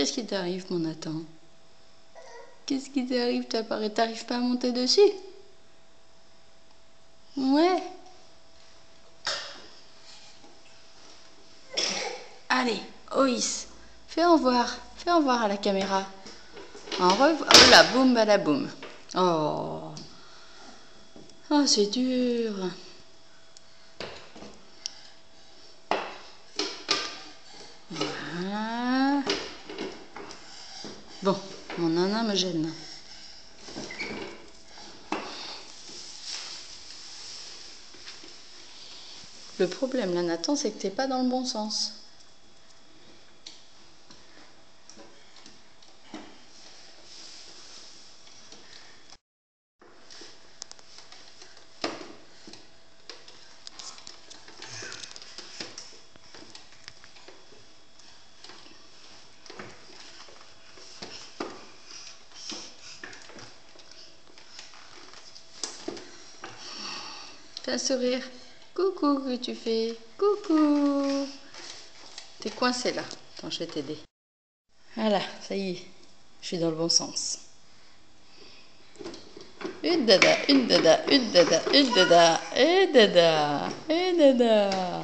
Qu'est-ce qui t'arrive, mon Nathan? Qu'est-ce qui t'arrive? T'arrives pas à monter dessus? Ouais. Allez, Oïs, fais au revoir à la caméra. Au revoir. Oh là, boum, balaboum. Oh, oh, c'est dur. Voilà. Bon, mon nana me gêne. Le problème, là, Nathan, c'est que t'es pas dans le bon sens. Fais un sourire. Coucou, que tu fais? Coucou. T'es coincé là. Attends, je vais t'aider. Voilà, ça y est. Je suis dans le bon sens. Une dada, une dada, une dada, une dada, et dada, et dada.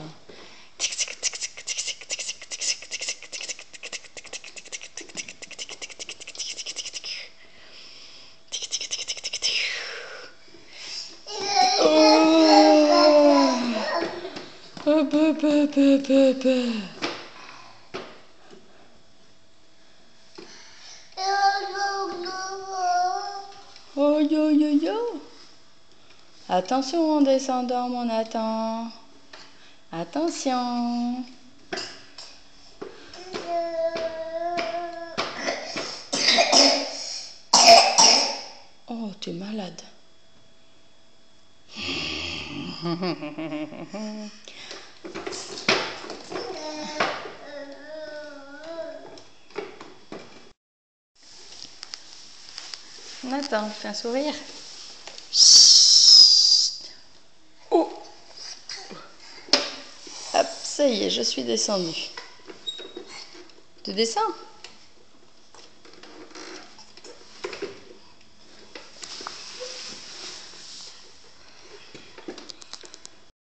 Oh yo yo yo. Attention en descendant, mon Nathan. Attention. Oh, t'es malade. Nathan, fais un sourire. Chut. Oh. Hop, ça y est, je suis descendue. Tu descends?